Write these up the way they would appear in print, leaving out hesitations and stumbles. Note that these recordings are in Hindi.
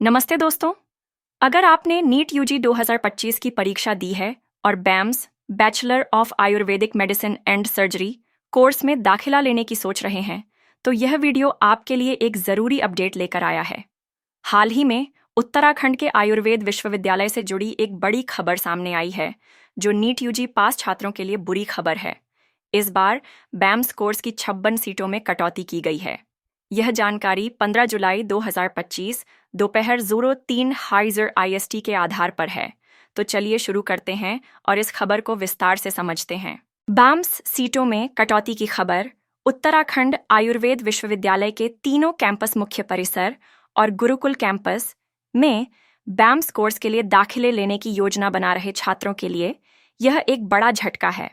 नमस्ते दोस्तों। अगर आपने नीट यूजी 2025 की परीक्षा दी है और BAMS bachelor of Ayurvedic medicine and surgery course में दाखिला लेने की सोच रहे हैं, तो यह वीडियो आपके लिए एक ज़रूरी अपडेट लेकर आया है। हाल ही में उत्तराखंड के आयुर्वेद विश्वविद्यालय से जुड़ी एक बड़ी खबर सामने आई है, जो नीट यूजी पास छात्रों के लिए बुरी खबर है। इस बार बैम्स कोर्स की 56 सीटों में कटौती की गई है। यह जानकारी 15 जुलाई 2025 दोपहर 03 हाइजर IST के आधार पर है। तो चलिए शुरू करते हैं और इस खबर को विस्तार से समझते हैं। बैम्स सीटों में कटौती की खबर उत्तराखंड आयुर्वेद विश्वविद्यालय के तीनों कैंपस मुख्य परिसर और गुरुकुल कैंपस में बैम्स कोर्स के लिए दाखिले लेने की योजना बना रहे छात्रों के लिए यह एक बड़ा झटका है।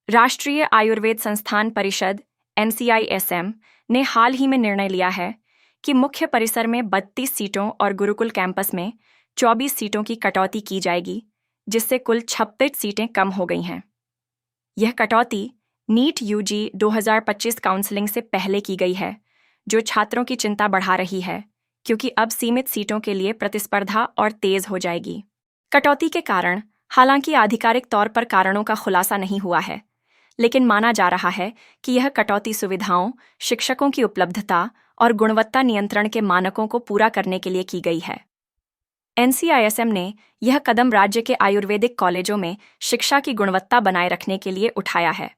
राष्ट्रीय आयुर्वेद संस्थान परिषद NCISM ने हाल ही में निर्णय लिया है कि मुख्य परिसर में 32 सीटों और गुरुकुल कैंपस में 24 सीटों की कटौती की जाएगी, जिससे कुल 26 सीटें कम हो गई हैं। यह कटौती नीट यूजी 2025 काउंसलिंग से पहले की गई है, जो छात्रों की चिंता बढ़ा रही है, क्योंकि अब सीमित सीटों के लिए प्रतिस्पर्धा और तेज हो जाएगी। कटौती के कारण हालांकि आधिकारिक तौर पर कारणों का खुलासा नहीं हुआ है, लेकिन माना जा रहा है कि यह कटौती सुविधाओं, शिक्षकों की उपलब्धता और गुणवत्ता नियंत्रण के मानकों को पूरा करने के लिए की गई है। NCISM ने यह कदम राज्य के आयुर्वेदिक कॉलेजों में शिक्षा की गुणवत्ता बनाए रखने के लिए उठाया है।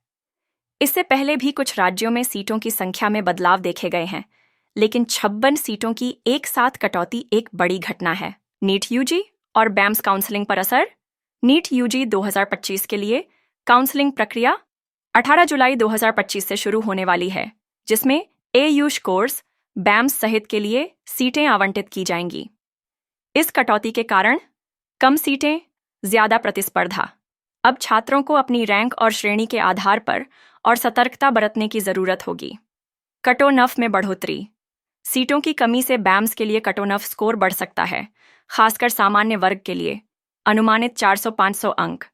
इससे पहले भी कुछ राज्यों में सीटों की संख्या में बदलाव देखे गए हैं, लेकिन 56 सीटों की एक साथ कटौती एक बड़ी घटना है। नीट यूजी और बैम्स काउंसलिंग पर असर। नीट यूजी 2025 के लिए काउंसलिंग प्रक्रिया 18 जुलाई 2025 से शुरू होने वाली है, जिसमें AYUSH कोर्स बैम्स सहित के लिए सीटें आवंटित की जाएंगी। इस कटौती के कारण कम सीटें, ज्यादा प्रतिस्पर्धा। अब छात्रों को अपनी रैंक और श्रेणी के आधार पर और सतर्कता बरतने की जरूरत होगी। कटऑफ में बढ़ोतरी। सीटों की कमी से बैम्स के लिए कटऑफ स्कोर बढ़ सकता है, खासकर सामान्य वर्ग के लिए। अनुमानित 400-500 अंक।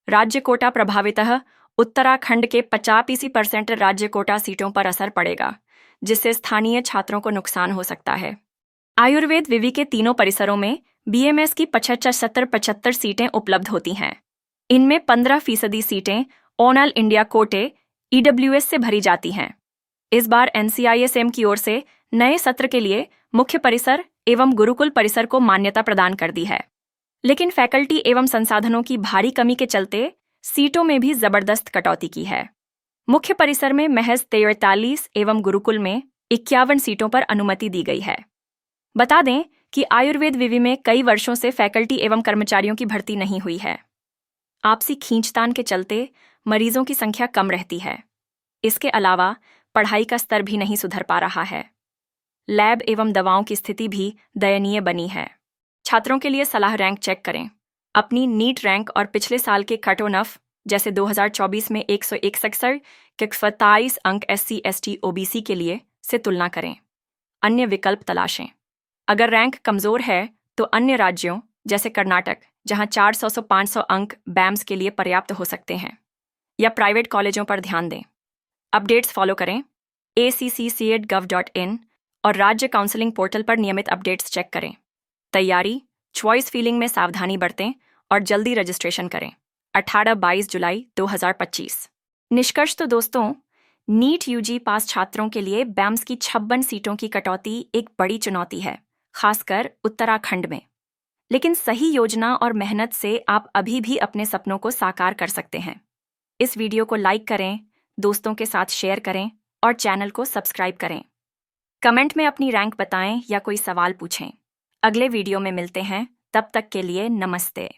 राज्य कोटा प्रभावितः उत्तराखंड के 85% राज्य कोटा सीटों पर असर पड़ेगा, जिससे स्थानीय छात्रों को नुकसान हो सकता है। आयुर्वेद विवि के तीनों परिसरों में BMS की 75 सीटें उपलब्ध होती हैं। इनमें 15% सीटें ऑल इंडिया कोटे EWS से भरी जाती हैं। इस बार NCISM की ओर से नए सत्र के लिए मुख्य परिसर एवं गुरुकुल परिसर को मान्यता प्रदान कर दी है, लेकिन फैकल्टी एवं संसाधनों की भारी कमी के चलते सीटों में भी जबरदस्त कटौती की है। मुख्य परिसर में महज 43 एवं गुरुकुल में 51 सीटों पर अनुमति दी गई है। बता दें कि आयुर्वेद विवि में कई वर्षों से फैकल्टी एवं कर्मचारियों की भर्ती नहीं हुई है। आपसी खींचतान के चलते मरीजों की संख्या कम रहती है। इसके अलावा पढ़ाई का स्तर भी नहीं सुधर पा रहा है। लैब एवं दवाओं की स्थिति भी दयनीय बनी है। छात्रों के लिए सलाह रैंक चेक करें। अपनी नीट रैंक और पिछले साल के कटऑफ, जैसे 2024 में 161 के 27 अंक SC ST OBC के लिए से तुलना करें। अन्य विकल्प तलाशें। अगर रैंक कमजोर है तो अन्य राज्यों जैसे कर्नाटक, जहां 400 से 500 अंक बैम्स के लिए पर्याप्त हो सकते हैं, या प्राइवेट कॉलेजों पर ध्यान दें। अपडेट्स फॉलो करें। ACC-CET.gov.in और राज्य काउंसलिंग पोर्टल पर नियमित अपडेट्स चेक करें। तैयारी, चॉइस फीलिंग में सावधानी बरतें और जल्दी रजिस्ट्रेशन करें। 18-22 जुलाई 2025। निष्कर्ष तो दोस्तों, नीट यूजी पास छात्रों के लिए बैम्स की 56 सीटों की कटौती एक बड़ी चुनौती है, खासकर उत्तराखंड में। लेकिन सही योजना और मेहनत से आप अभी भी अपने सपनों को साकार कर सकते हैं। इस वीडियो को लाइक करें, दोस्तों के साथ शेयर करें और चैनल को सब्सक्राइब करें। कमेंट में अपनी रैंक बताएं या कोई सवाल पूछें। अगले वीडियो में मिलते हैं, तब तक के लिए नमस्ते।